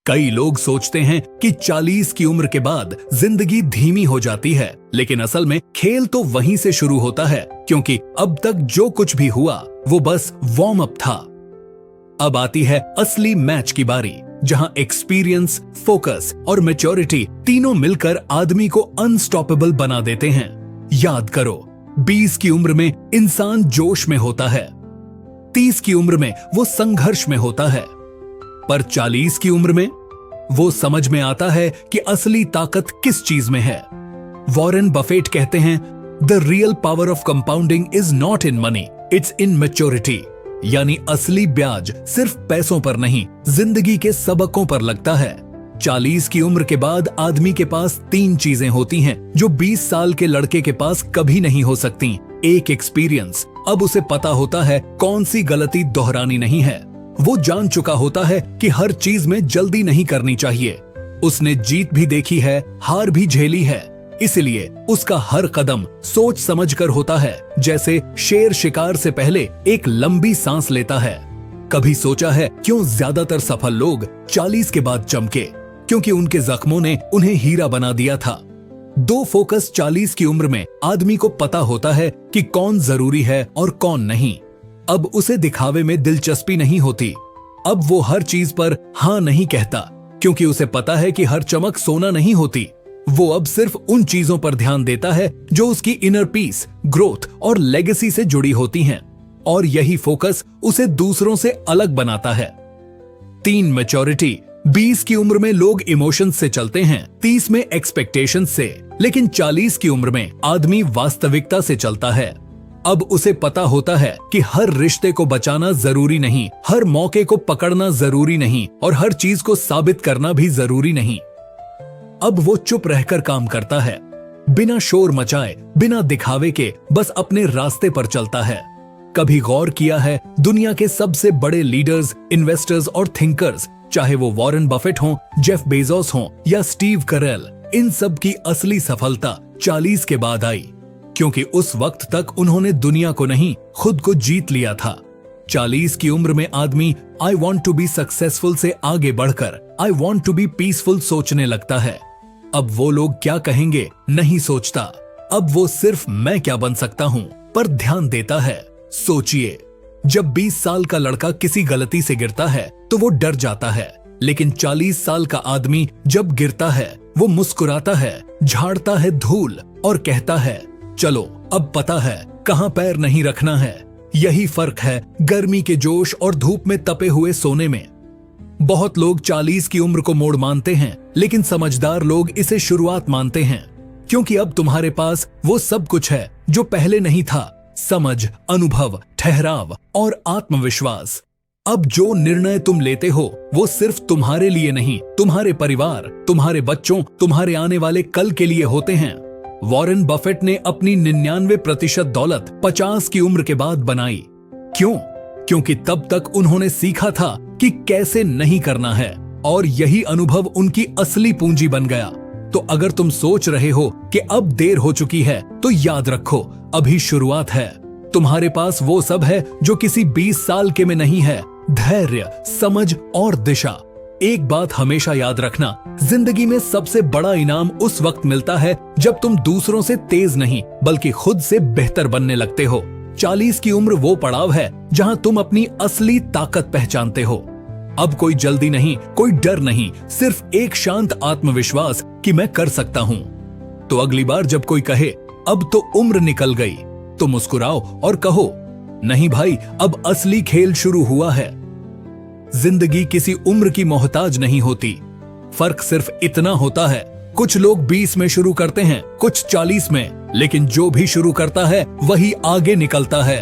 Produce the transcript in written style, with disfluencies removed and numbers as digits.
कई लोग सोचते हैं कि 40 की उम्र के बाद जिंदगी धीमी हो जाती है, लेकिन असल में खेल तो वहीं से शुरू होता है, क्योंकि अब तक जो कुछ भी हुआ वो बस वार्म अप था। अब आती है असली मैच की बारी, जहां एक्सपीरियंस, फोकस और मैच्योरिटी तीनों मिलकर आदमी को अनस्टॉपेबल बना देते हैं। याद करो, 20 की उम्र में इंसान जोश में होता है, 30 की उम्र में वो संघर्ष में होता है, पर 40 की उम्र में वो समझ में आता है कि असली ताकत किस चीज में है। वॉरेन बफेट कहते हैं, the real power of compounding is not in money, it's in maturity. यानी असली ब्याज सिर्फ पैसों पर नहीं, जिंदगी के सबकों पर लगता है। 40 की उम्र के बाद आदमी के पास 3 चीजें होती हैं जो 20 साल के लड़के के पास कभी नहीं हो सकती। एक, एक्सपीरियंस। अब उसे पता होता है कौन सी गलती दोहरानी नहीं है। वो जान चुका होता है कि हर चीज में जल्दी नहीं करनी चाहिए। उसने जीत भी देखी है, हार भी झेली है, इसलिए उसका हर कदम सोच समझ कर होता है, जैसे शेर शिकार से पहले एक लंबी सांस लेता है। कभी सोचा है क्यों ज्यादातर सफल लोग 40 के बाद चमके? क्योंकि उनके जख्मों ने उन्हें हीरा बना दिया था। 2, फोकस। 40 की उम्र में आदमी को पता होता है कि कौन जरूरी है और कौन नहीं। अब उसे दिखावे में दिलचस्पी नहीं होती। अब वो हर चीज पर हाँ नहीं कहता, क्योंकि उसे पता है कि हर चमक सोना नहीं होती। वो अब सिर्फ उन चीजों पर ध्यान देता है जो उसकी इनर पीस, ग्रोथ और लेगेसी से जुड़ी होती हैं, और यही फोकस उसे दूसरों से अलग बनाता है। 3, मैच्योरिटी। 20 की उम्र में लोग इमोशंस से चलते हैं, 30 में एक्सपेक्टेशंस से, लेकिन 40 की उम्र में आदमी वास्तविकता से चलता है। अब उसे पता होता है कि हर रिश्ते को बचाना जरूरी नहीं, हर मौके को पकड़ना जरूरी नहीं, और हर चीज को साबित करना भी जरूरी नहीं। अब वो चुप रहकर काम करता है, बिना शोर मचाए, बिना दिखावे के, बस अपने रास्ते पर चलता है। कभी गौर किया है, दुनिया के सबसे बड़े लीडर्स, इन्वेस्टर्स और थिंकर्स, चाहे वो वॉरेन बफेट हों, जेफ बेजोस हों या स्टीव करेल, इन सब की असली सफलता 40 के बाद आई, क्योंकि उस वक्त तक उन्होंने दुनिया को नहीं, खुद को जीत लिया था। 40 की उम्र में आदमी I want to be successful से आगे बढ़कर I want to be peaceful सोचने लगता है। अब वो लोग क्या कहेंगे नहीं सोचता, अब वो सिर्फ मैं क्या बन सकता हूं पर ध्यान देता है। सोचिए, जब 20 साल का लड़का किसी गलती से गिरता है तो वो डर जाता है, लेकिन 40 साल का आदमी जब गिरता है वो मुस्कुराता है, झाड़ता है धूल और कहता है, चलो अब पता है कहां पैर नहीं रखना है। यही फर्क है गर्मी के जोश और धूप में तपे हुए सोने में। बहुत लोग 40 की उम्र को मोड़ मानते हैं, लेकिन समझदार लोग इसे शुरुआत मानते हैं, क्योंकि अब तुम्हारे पास वो सब कुछ है जो पहले नहीं था। समझ, अनुभव, ठहराव और आत्मविश्वास। अब जो निर्णय तुम लेते हो वो सिर्फ तुम्हारे लिए नहीं, तुम्हारे परिवार, तुम्हारे बच्चों, तुम्हारे आने वाले कल के लिए होते हैं। वॉरेन बफेट ने अपनी 99% दौलत 50 की उम्र के बाद बनाई। क्यों? क्योंकि तब तक उन्होंने सीखा था कि कैसे नहीं करना है, और यही अनुभव उनकी असली पूंजी बन गया। तो अगर तुम सोच रहे हो कि अब देर हो चुकी है, तो याद रखो, अभी शुरुआत है। तुम्हारे पास वो सब है जो किसी 20 साल के में नहीं है, धैर्य, समझ और दिशा। एक बात हमेशा याद रखना, जिंदगी में सबसे बड़ा इनाम उस वक्त मिलता है जब तुम दूसरों से तेज नहीं बल्कि खुद से बेहतर बनने लगते हो। 40 की उम्र वो पड़ाव है जहां तुम अपनी असली ताकत पहचानते हो। अब कोई जल्दी नहीं, कोई डर नहीं, सिर्फ एक शांत आत्मविश्वास कि मैं कर सकता हूं। तो अगली बार जब कोई कहे अब तो उम्र निकल गई, तो मुस्कुराओ और कहो, नहीं भाई, अब असली खेल शुरू हुआ है। जिंदगी किसी उम्र की मोहताज नहीं होती, फर्क सिर्फ इतना होता है, कुछ लोग 20 में शुरू करते हैं, कुछ 40 में, लेकिन जो भी शुरू करता है वही आगे निकलता है।